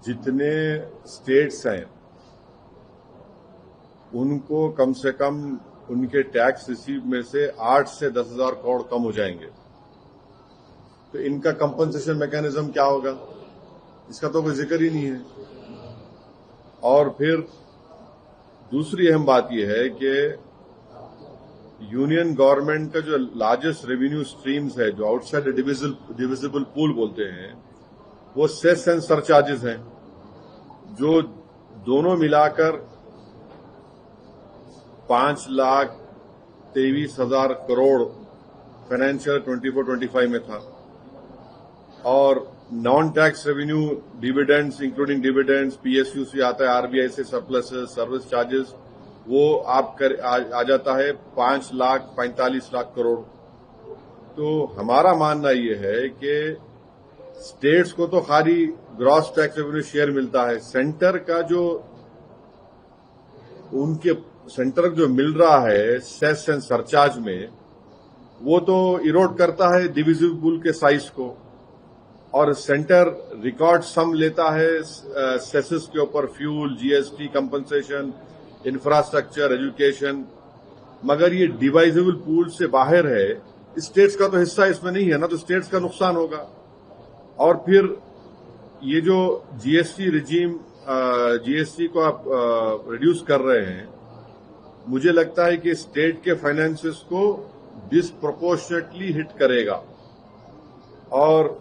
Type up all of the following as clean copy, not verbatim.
जितने स्टेट्स हैं उनको कम से कम उनके टैक्स रिसीव में से 8 से 10,000 करोड़ कम हो जाएंगे। तो इनका कंपनसेशन मैकेनिज्म क्या होगा, इसका तो कोई जिक्र ही नहीं है। और फिर दूसरी अहम बात यह है कि यूनियन गवर्नमेंट का जो लार्जेस्ट रेवेन्यू स्ट्रीम्स है, जो आउटसाइड डिविजिबल पूल बोलते हैं, वो सेस एंड सरचार्जेस हैं, जो दोनों मिलाकर 5,23,000 करोड़ फाइनेंशियल 24-25 में था। और non tax revenue dividends, including dividends, PSU से आता है, आरबीआई से सरप्लसेस, सर्विस चार्जेस, वो आ जाता है 5,45,00,000 करोड़। तो हमारा मानना ये है कि स्टेट्स को तो खाली ग्रॉस टैक्स रेवेन्यू शेयर मिलता है, सेंटर का जो उनके सेंटर जो मिल रहा है सेस एंड सरचार्ज में, वो तो इरोड करता है डिविजिबल पूल के साइज को। और सेंटर रिकॉर्ड सम लेता है सेसेस के ऊपर, fuel, GST, compensation, infrastructure, education, मगर ये डिवाइजेबल पूल से बाहर है। स्टेट्स का तो हिस्सा इसमें नहीं है ना, तो स्टेट्स का नुकसान होगा। और फिर ये जो जीएसटी रिजीम, जीएसटी को आप रिड्यूस कर रहे हैं, मुझे लगता है कि स्टेट के फाइनेंसेस को डिसप्रोपोर्शनेटली हिट करेगा। और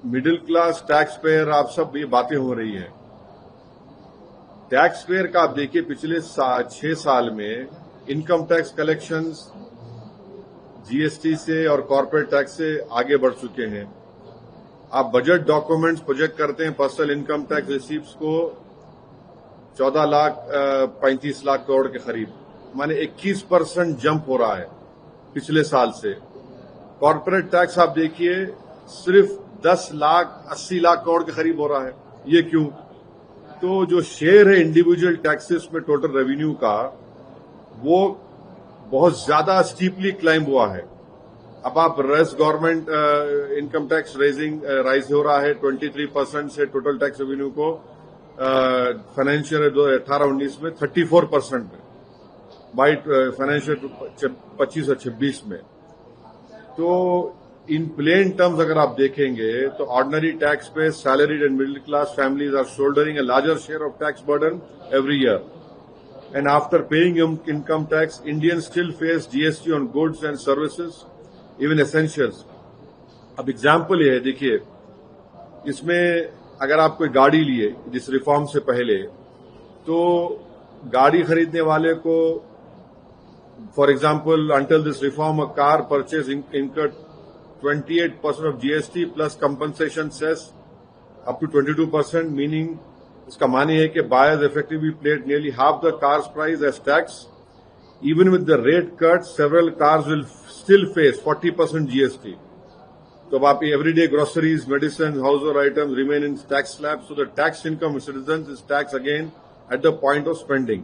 मिडिल क्लास टैक्स पेयर, आप सब ये बातें हो रही हैं, टैक्स पेयर का आप देखिए पिछले 6 साल में इनकम टैक्स कलेक्शंस जीएसटी से और कॉर्पोरेट टैक्स से आगे बढ़ चुके हैं। आप बजट डॉक्यूमेंट्स प्रोजेक्ट करते हैं पर्सनल इनकम टैक्स रिसीप्ट्स को 14,35,00,000 करोड़ के करीब, माने 21% जंप हो रहा है पिछले साल से। कॉर्पोरेट टैक्स आप देखिए सिर्फ 10,80,00,000 करोड़ के करीब हो रहा है। ये क्यों? तो जो शेयर है इंडिविजुअल टैक्सेस में टोटल रेवेन्यू का, वो बहुत ज्यादा स्टीपली क्लाइंब हुआ है। अब आप rest government income tax rise हो रहा है 23% से टोटल टैक्स रेवेन्यू को फाइनेंशियल 2018-19 में 34% में, बाई फाइनेंशियल 25 और 26 में। तो इन प्लेन टर्म्स अगर आप देखेंगे तो ordinary tax pay salaried and middle class families are shouldering a larger share of tax burden every year, and after paying income tax Indians still face GST on goods and services, even essentials. अब example ये है, देखिए इसमें अगर आप कोई गाड़ी लिए जिस रिफॉर्म से पहले, तो गाड़ी खरीदने वाले को, for example until this reform a car purchase incurred 28% of GST plus compensation cess up to 22%, meaning इसका माने है कि buyers effectively paid nearly half the car's price as tax. Even with the rate cut, several cars will still face 40% GST. तो अब आप everyday groceries, medicines, household items remain in tax slab, so the tax income of citizens is taxed again at the point of spending.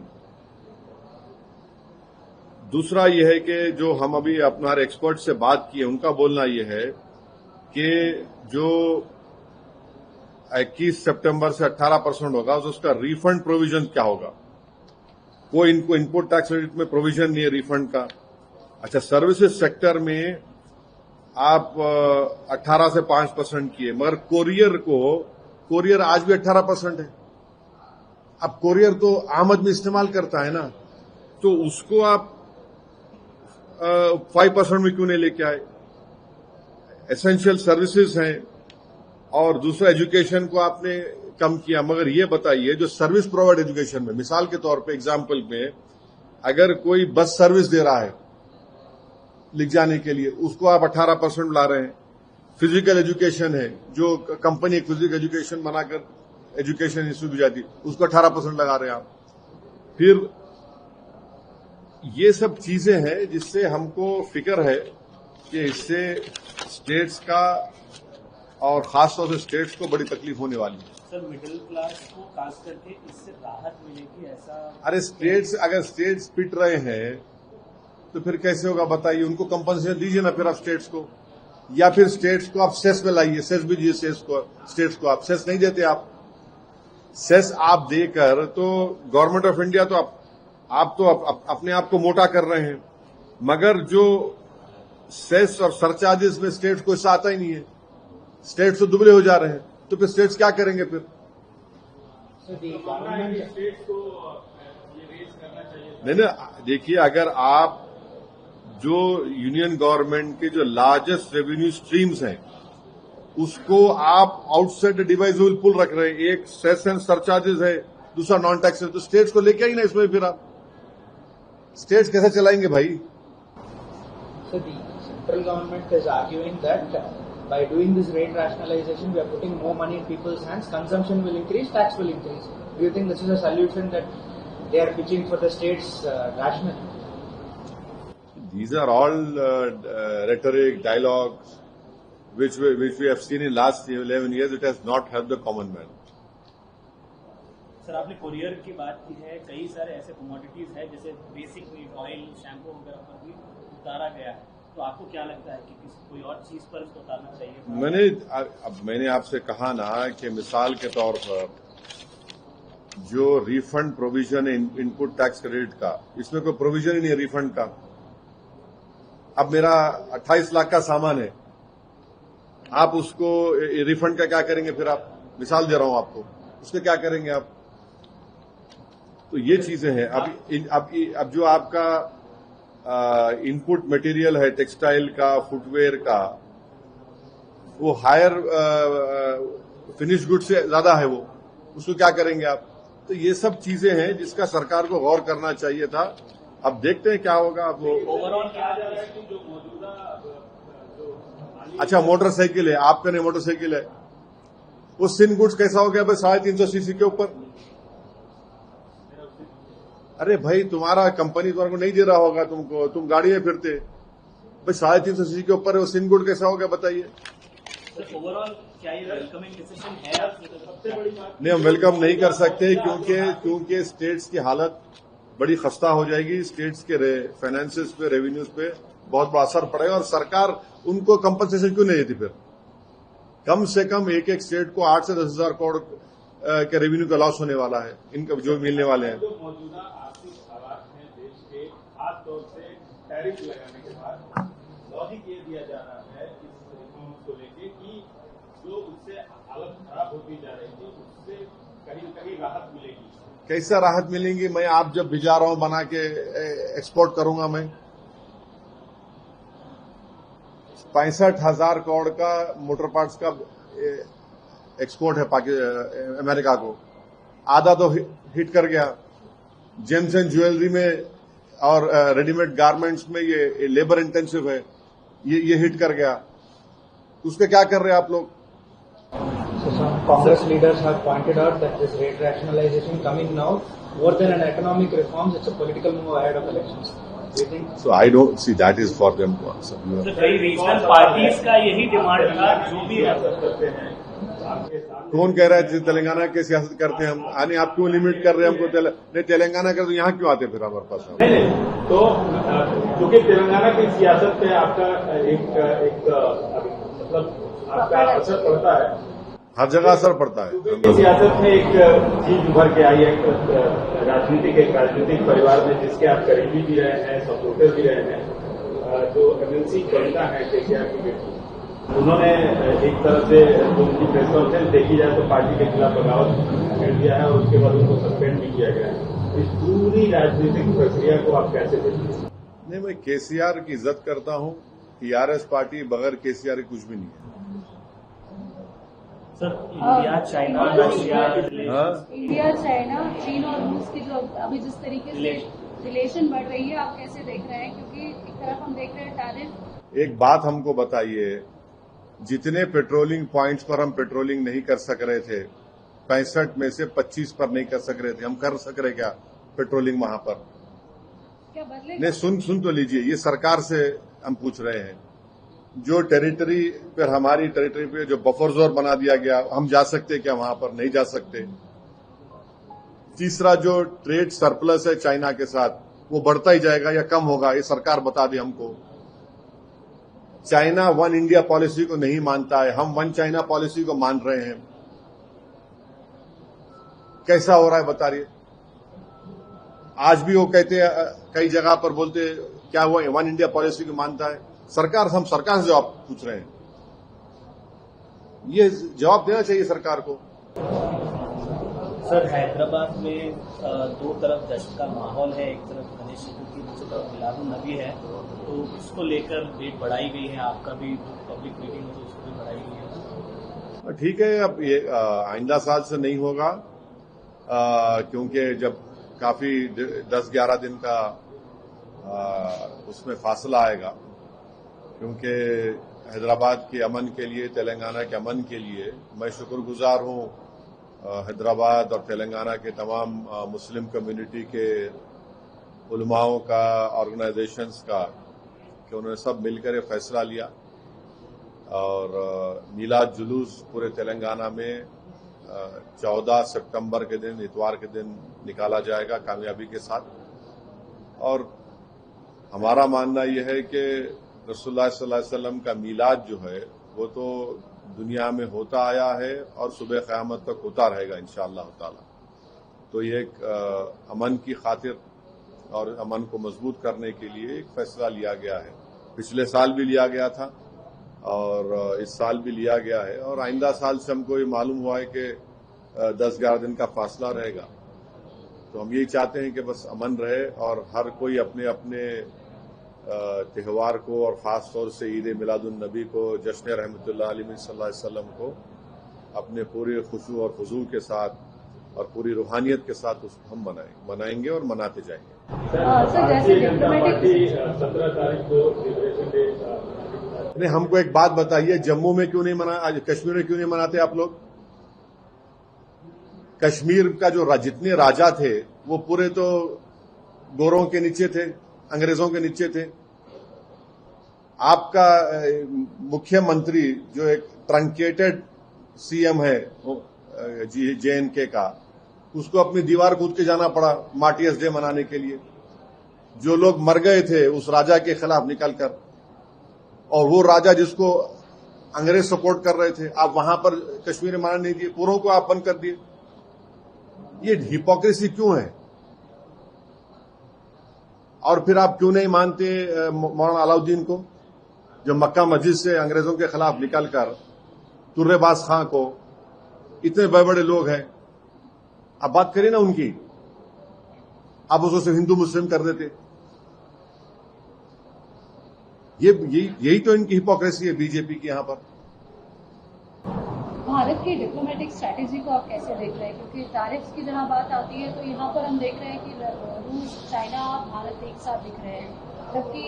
दूसरा यह है कि जो हम अभी अपना एक्सपर्ट से बात किए, उनका बोलना यह है कि जो 21 सितंबर से 18% होगा, तो उसका रिफंड प्रोविजन क्या होगा? कोई इनको इनपुट टैक्स क्रेडिट में प्रोविजन नहीं है रिफंड का। अच्छा, सर्विसेज सेक्टर में आप 18 से 5% किए, मगर कोरियर आज भी 18% है। अब कोरियर तो आम आदमी इस्तेमाल करता है ना, तो उसको आप 5% में क्यों नहीं लेके आए? एसेंशियल सर्विसेज हैं। और दूसरा, एजुकेशन को आपने कम किया, मगर ये बताइए जो सर्विस प्रोवाइड एजुकेशन में, मिसाल के तौर पे एग्जांपल में, अगर कोई बस सर्विस दे रहा है लिख जाने के लिए, उसको आप 18% ला रहे हैं। फिजिकल एजुकेशन है, जो कंपनी एक फिजिकल एजुकेशन बनाकर एजुकेशन इंस्टीट्यूट जाती, उसको 18% लगा रहे हैं आप। फिर ये सब चीजें हैं जिससे हमको फिक्र है कि इससे स्टेट्स का और खासतौर से स्टेट्स को बड़ी तकलीफ होने वाली है। सर, मिडिल क्लास को खास करके इससे राहत मिलेगी ऐसा? अरे अगर स्टेट्स पिट रहे हैं तो फिर कैसे होगा बताइए? उनको कंपनसेशन दीजिए ना फिर आप स्टेट्स को, या फिर स्टेट्स को आप सेस में लाइए, सेस भी दीजिए स्टेट्स को आप सेस नहीं देते आप, सेस आप देकर तो गवर्नमेंट ऑफ इंडिया तो आप तो अपने आप को मोटा कर रहे हैं, मगर जो सेस और सरचार्जेस में स्टेट्स को हिस्सा आता ही नहीं है। स्टेट्स तो दुबले हो जा रहे हैं, तो फिर स्टेट्स क्या करेंगे फिर? नहीं ना, देखिए, अगर आप जो यूनियन गवर्नमेंट के जो लार्जेस्ट रेवेन्यू स्ट्रीम्स हैं उसको आप आउटसाइड डिवाइजेबल पुल रख रहे हैं, एक सेस एंड सरचार्जेस है, दूसरा नॉन टैक्स है, तो स्टेट्स को लेके आई ना इसमें, फिर आप स्टेट्स कैसे चलाएंगे भाई? So the central government is arguing that by doing this rate rationalization, we are putting more money in people's hands. Consumption will increase, tax will increase. Do you think this is a solution that they are pitching for the states rationally? These are all rhetoric, dialogues, which we have seen in last 11 years. It has not helped the common man. Sir, आपने courier की बात की है, कई सारे ऐसे commodities है जैसे बेसिक नीड ऑयल, शैम्पू वगैरह पर भी उतारा गया है, तो आपको क्या लगता है कि कोई और चीज पर इसको उतारना चाहिए? मैंने आपसे कहा ना कि मिसाल के तौर पर जो रिफंड प्रोविजन है इनपुट टैक्स क्रेडिट का, इसमें कोई प्रोविजन ही नहीं है रिफंड का। अब मेरा 28 लाख का सामान है, आप उसको रिफंड का क्या करेंगे फिर? आप मिसाल दे रहा हूं आपको, उसके क्या करेंगे आप? तो ये चीजें हैं। अब जो आपका इनपुट मटेरियल है टेक्सटाइल का, फुटवेयर का, वो हायर फिनिश गुड से ज्यादा है, वो उसको क्या करेंगे आप? तो ये सब चीजें हैं जिसका सरकार को गौर करना चाहिए था। अब देखते हैं क्या होगा। अब वो ओवरऑल क्या जो मौजूदा अच्छा, मोटरसाइकिल है, आपका नहीं मोटरसाइकिल है, वो सिन गुड्स कैसा हो गया भाई? 350 सीसी के ऊपर। अरे भाई, तुम्हारा कंपनी तुम्हारे को नहीं दे रहा होगा, तुमको, तुम गाड़ी में फिरते भाई, 350 सीसी के ऊपर है, वो सिन गुड कैसा हो गया बताइए? ओवरऑल क्या ये वेलकमिंग डिसीजन है? सबसे बड़ी बात नहीं, हम वेलकम नहीं कर सकते क्योंकि स्टेट्स की हालत बड़ी खस्ता हो जाएगी। स्टेट्स के फाइनेंसेस पे, रेवेन्यूज पे बहुत बड़ा असर पड़ेगा, और सरकार उनको कंपनसेशन क्यों नहीं देती? फिर कम से कम एक एक स्टेट को 8 से 10 हजार करोड़ के रेवेन्यू का लॉस होने वाला है, इनका जो मिलने वाले हैं। जो मौजूदा आर्थिक हालात हैं देश के, खास तौर से टैरिफ लगाने के बाद लॉजिक ये दिया जा रहा है इस रिफॉर्म्स को लेके कि जो उससे हालत खराब होती जा रही थी उससे कहीं न कहीं राहत मिलेगी। कैसा राहत मिलेंगी? मैं आप जब भिजा रहा हूं बना के एक्सपोर्ट करूंगा, मैं 65,000 करोड़ का मोटर पार्ट्स का एक्सपोर्ट है अमेरिका को, आधा तो हिट कर गया। जेम्स एंड ज्वेलरी में और रेडीमेड गारमेंट्स में ये लेबर इंटेंसिव है, ये हिट कर गया। उसके क्या कर रहे हैं आप लोग? So some Congress leaders have pointed out that this rate rationalization coming now, more than an economic reforms, it's a political move ahead of elections. Do you think? So I don't see that is for them to answer. तो कई regional parties का यही demand था, जो भी करते हैं कौन कह रहा है तेलंगाना की सियासत करते हैं हम? यानी आप क्यों लिमिट कर रहे हैं हमको? नहीं, तेलंगाना कर तो यहाँ क्यों आते फिर हमारे पास? नहीं, तो क्योंकि तेलंगाना की सियासत पे आपका एक मतलब आपका असर पड़ता है, हर जगह असर पड़ता है। क्योंकि सियासत में एक चीज उभर के आई है, एक राजनीतिक परिवार में जिसके आप करीबी भी रहे हैं, सपोर्टर भी रहे हैं, जो एमएलसी कविता है केसीआर की बेटी, उन्होंने एक तरह से उनकी प्रेस कॉन्फ्रेंस देखी जाए तो पार्टी के खिलाफ बगावत कर दिया है और उसके बाद उनको सस्पेंड भी किया गया है। इस पूरी राजनीतिक प्रक्रिया को आप कैसे देखते हैं? नहीं, मैं केसीआर की इज्जत करता हूं। टीआरएस पार्टी बगैर केसीआर की कुछ भी नहीं है। Sir, India, China, Russia, India, China, चीन और रूस की जो अभी जिस तरीके से रिलेशन बढ़ रही है, आप कैसे देख रहे हैं? क्योंकि एक तरफ हम देख रहे हैं टैरिफ। एक बात हमको बताइए, जितने पेट्रोलिंग पॉइंट्स पर हम पेट्रोलिंग नहीं कर सक रहे थे, 65 में से 25 पर नहीं कर सक रहे थे, हम कर सक रहे क्या पेट्रोलिंग वहां पर? क्या बदलेगा? नहीं, सुन तो लीजिए, ये सरकार से हम पूछ रहे हैं। जो टेरिटरी पर, हमारी टेरिटरी पे जो बफर जोन बना दिया गया, हम जा सकते क्या वहां पर? नहीं जा सकते। तीसरा, जो ट्रेड सरप्लस है चाइना के साथ, वो बढ़ता ही जाएगा या कम होगा? ये सरकार बता दे हमको। चाइना वन इंडिया पॉलिसी को नहीं मानता है, हम वन चाइना पॉलिसी को मान रहे हैं। कैसा हो रहा है बता रही है। आज भी वो कहते हैं, कई जगह पर बोलते क्या हुआ, वन इंडिया पॉलिसी को मानता है सरकार। हम सरकार से जवाब पूछ रहे हैं, ये जवाब देना चाहिए सरकार को। सर, हैदराबाद में दो तरफ जश्न का माहौल है, एक तरफ गणेश चतुर्थी, दूसरी तरफ मिलादुन्नबी है, तो उसको लेकर डेट बढ़ाई गई है। आपका भी पब्लिक मीटिंग में तो उसको भी बढ़ाई गई है। ठीक है, अब ये आइंदा साल से नहीं होगा, क्योंकि जब काफी 10-11 दिन का उसमें फासला आएगा, क्योंकि हैदराबाद के अमन के लिए, तेलंगाना के अमन के लिए मैं शुक्रगुजार हूं हैदराबाद और तेलंगाना के तमाम मुस्लिम कम्युनिटी के उलमाओं का, ऑर्गेनाइजेशंस का, कि उन्होंने सब मिलकर ये फैसला लिया और मीलाद जुलूस पूरे तेलंगाना में 14 सितंबर के दिन, इतवार के दिन निकाला जाएगा कामयाबी के साथ। और हमारा मानना यह है कि रसूलुल्लाह सल्लल्लाहु अलैहि वसल्लम का मीलाद जो है वो तो दुनिया में होता आया है और सुबह क़यामत तक होता रहेगा इंशाअल्लाह ताला। तो ये एक अमन की खातिर और अमन को मजबूत करने के लिए एक फैसला लिया गया है। पिछले साल भी लिया गया था और इस साल भी लिया गया है, और आइंदा साल से हमको ये मालूम हुआ है कि 10-11 दिन का फासला रहेगा। तो हम यही चाहते हैं कि बस अमन रहे और हर कोई अपने अपने त्यौहार को, और खास तौर से ईद मिलादुन्नबी को, जश्न रहमतुल्लाह अलैहि सल्लल्लाहु अलैहि वसल्लम को अपने पूरे खुशू और खुजू के साथ और पूरी रूहानियत के साथ उसको हम मनाएंगे और मनाते जाएंगे। भारतीय जनता पार्टी 17 तारीख को लिबरेशन डे। हमको एक बात बताइए, जम्मू में क्यों नहीं मना, आज कश्मीर में क्यों नहीं मनाते आप लोग? कश्मीर का जो जितने राजा थे वो पूरे तो गोरों के नीचे थे, अंग्रेजों के नीचे थे। आपका मुख्यमंत्री जो एक ट्रंकेटेड सीएम है JNK का, उसको अपनी दीवार कूद के जाना पड़ा मार्टियर्स डे मनाने के लिए। जो लोग मर गए थे उस राजा के खिलाफ निकलकर, और वो राजा जिसको अंग्रेज सपोर्ट कर रहे थे, आप वहां पर कश्मीर में मनाने नहीं दिए, पूरों को आप बंद कर दिए। ये हिपोक्रेसी क्यों है? और फिर आप क्यों नहीं मानते मौलाना अलाउद्दीन को, जो मक्का मस्जिद से अंग्रेजों के खिलाफ निकलकर तुर्रेबाज खां को, इतने बड़े बड़े लोग हैं, आप बात करिए ना उनकी, आप उसको सिर्फ हिंदू मुस्लिम कर देते। यही तो इनकी हिपोक्रेसी है बीजेपी की यहां पर। भारत की डिप्लोमेटिक स्ट्रैटेजी को आप कैसे देख रहे हैं? क्योंकि टैरिफ्स की जहां बात आती है तो यहाँ पर हम देख रहे हैं कि रूस, चाइना, भारत एक साथ दिख रहे हैं, जबकि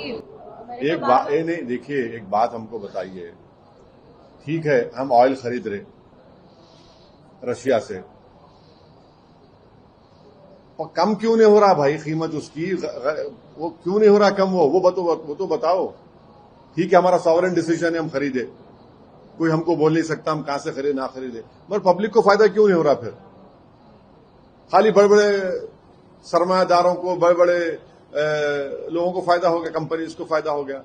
एक बात नहीं, देखिए एक बात हमको बताइए, ठीक है हम ऑयल खरीद रहे रशिया से, और कम क्यों नहीं हो रहा भाई कीमत उसकी? वो क्यों नहीं हो रहा कम? वो तो बताओ। ठीक है हमारा सॉवरेन डिसीजन है, हम खरीदे, कोई हमको बोल नहीं सकता हम कहां से खरीदे ना खरीदे, मगर पब्लिक को फायदा क्यों नहीं हो रहा? फिर खाली बड़े बड़े सरमायादारों को, बड़े बड़े लोगों को फायदा हो गया, कंपनीज को फायदा हो गया।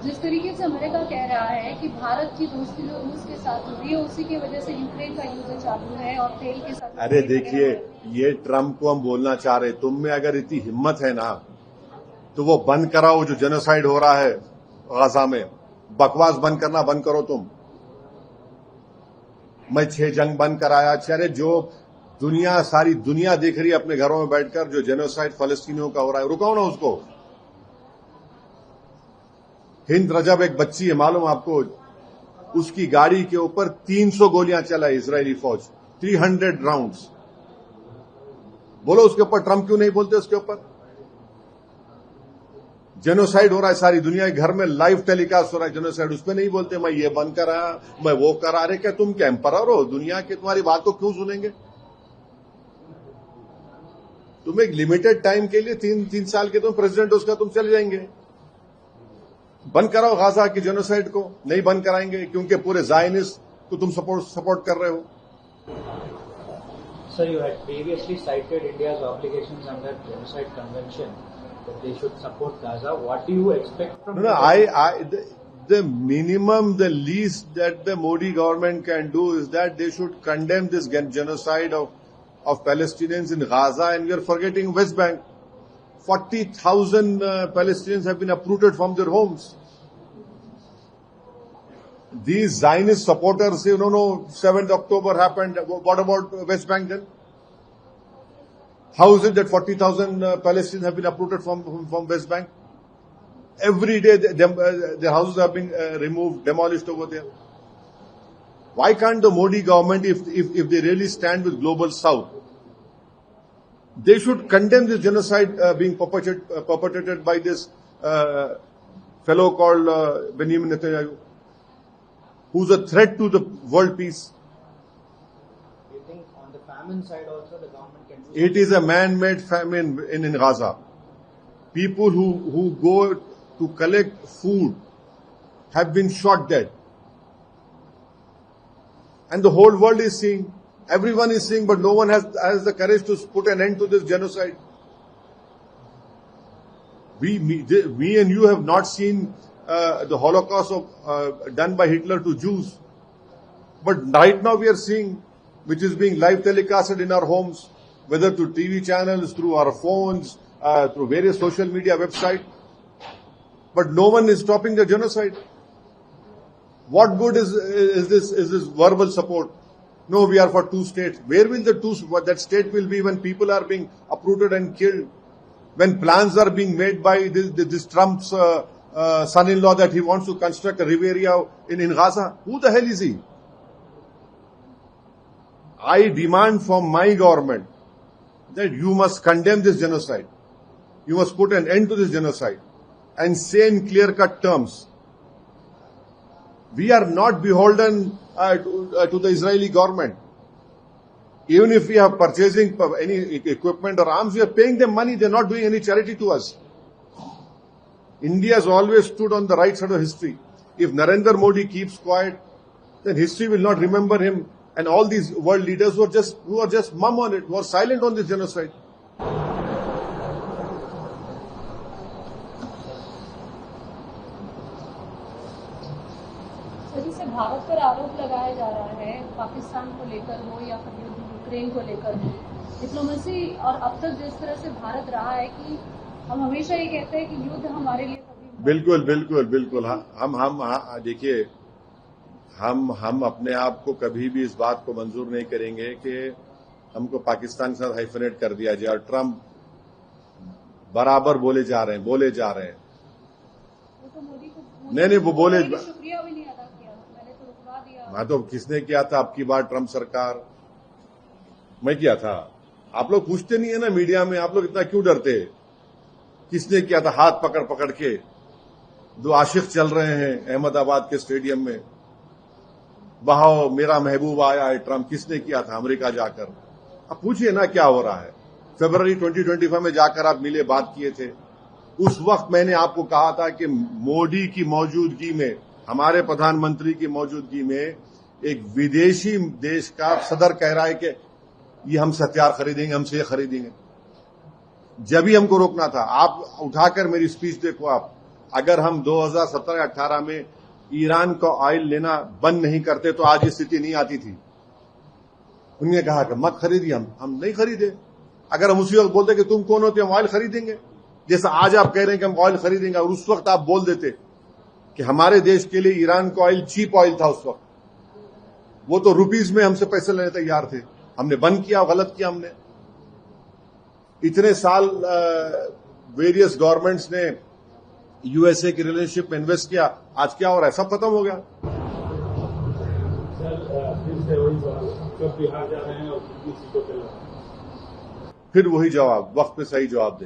जिस तरीके से अमेरिका कह रहा है कि भारत की दोस्ती जो रूस के साथ हो रही है उसी की वजह से यूक्रेन का युद्ध चालू है और तेल के साथ। अरे देखिए, ये ट्रम्प को हम बोलना चाह रहे, तुम में अगर इतनी हिम्मत है ना तो वो बंद कराओ जो जेनोसाइड हो रहा है गाजा में। बकवास बंद करना बंद करो तुम। मैं 6 जंग बंद कराया, अरे जो दुनिया, सारी दुनिया देख रही है अपने घरों में बैठकर, जो जेनोसाइड फलस्तीनियों का हो रहा है, रुकाओ ना उसको। हिंद रजब एक बच्ची है, मालूम आपको, उसकी गाड़ी के ऊपर 300 गोलियां चलाई इजरायली फौज, 300 राउंड्स। बोलो उसके ऊपर ट्रंप क्यों नहीं बोलते? उसके ऊपर जेनोसाइड हो रहा है सारी दुनिया के घर में, लाइव टेलीकास्ट हो रहा है जेनोसाइड, उस पर नहीं बोलते मैं ये बंद करा, मैं वो करा। अरे क्या तुम क्या एम्परर हो दुनिया के? तुम्हारी बात को क्यों सुनेंगे? तुम एक लिमिटेड टाइम के लिए 3 साल के तुम प्रेसिडेंट उसका, तुम चले जाएंगे। बंद कराओ गाजा की जेनोसाइड को। नहीं बंद कराएंगे क्योंकि पूरे जायनिस्ट को तुम सपोर्ट कर रहे हो। Sir, you had previously cited India's obligations under Genocide Convention that they should support Gaza. What do you expect from? No, the minimum, the least that the Modi government can do is that they should condemn this genocide of Palestinians in Gaza, and we are forgetting West Bank. 40,000 Palestinians have been uprooted from their homes. These Zionist supporters say, no, 7th October happened. What about West Bank then? How is it that 40,000 Palestinians have been uprooted from West Bank? Every day their houses are being removed, demolished over there. Why can't the Modi government, if they really stand with Global South, they should condemn this genocide being perpetrated by this fellow called Benjamin Netanyahu, who's a threat to the world peace. Do you think on the famine side also the government can do It is a man-made famine in Gaza. People who go to collect food have been shot dead. And the whole world is seeing, everyone is seeing, but no one has the courage to put an end to this genocide. We and you have not seen the Holocaust done by Hitler to Jews. But right now we are seeing, which is being live telecasted in our homes, whether through TV channels, through our phones, through various social media websites. But no one is stopping the genocide. What good is this verbal support? No, we are for two states. Where will that state will be when people are being uprooted and killed? When plans are being made by this Trump's son-in-law that he wants to construct a Riviera in Gaza? Who the hell is he? I demand from my government that you must condemn this genocide. You must put an end to this genocide and say in clear-cut terms, we are not beholden to the Israeli government. Even if we are purchasing any equipment or arms, we are paying them money. They are not doing any charity to us. India has always stood on the right side of history. If Narendra Modi keeps quiet, then history will not remember him and all these world leaders who are just mum on it, who are silent on this genocide. जिसे भारत पर आरोप लगाया जा रहा है पाकिस्तान को लेकर हो या फिर यूक्रेन को लेकर हो, डिप्लोमेसी और अब तक जिस तरह से भारत रहा है कि हम हमेशा ये कहते हैं कि युद्ध हमारे लिए बिल्कुल हम देखिए, हम अपने आप को कभी भी इस बात को मंजूर नहीं करेंगे कि हमको पाकिस्तान के साथ हाइफनेट कर दिया जाए। और ट्रम्प बराबर बोले जा रहे हैं। वो तो मोदी को नहीं वो बोले, शुक्रिया भी नहीं अदा किया, मैंने तो रुकवा दिया। हाँ तो किसने किया था आपकी बार? ट्रम्प सरकार। मैं किया था। आप लोग पूछते नहीं है ना मीडिया में, आप लोग इतना क्यों डरते? किसने किया था? हाथ पकड़ के दो आशिक चल रहे हैं अहमदाबाद के स्टेडियम में, वहां मेरा महबूब आया है ट्रम्प। किसने किया था? अमेरिका जाकर। अब पूछिए ना क्या हो रहा है। फरवरी 2025 में जाकर आप मिले, बात किए थे। उस वक्त मैंने आपको कहा था कि मोदी की मौजूदगी में, हमारे प्रधानमंत्री की मौजूदगी में एक विदेशी देश का सदर कह रहा है कि ये हमसे हथियार खरीदेंगे, हमसे ये खरीदेंगे। जब ही हमको रोकना था। आप उठाकर मेरी स्पीच देखो। आप अगर हम 2017-18 में ईरान का ऑयल लेना बंद नहीं करते तो आज ये स्थिति नहीं आती थी। उन्होंने कहा कि मत खरीदिए, हम नहीं खरीदे। अगर हम उसी वक्त बोलते कि तुम कौन होते, हम ऑयल खरीदेंगे, जैसा आज आप कह रहे हैं कि हम ऑयल खरीदेंगे, और उस वक्त आप बोल देते कि हमारे देश के लिए ईरान का ऑयल चीप ऑयल था। उस वक्त वो तो रुपीज में हमसे पैसे लेने तैयार थे। हमने बंद किया, गलत किया हमने। इतने साल वेरियस गवर्नमेंट्स ने यूएसए की रिलेशनशिप में इन्वेस्ट किया, आज क्या हो रहा है? सब खत्म हो गया। फिर वही जवाब, वक्त पे सही जवाब दें।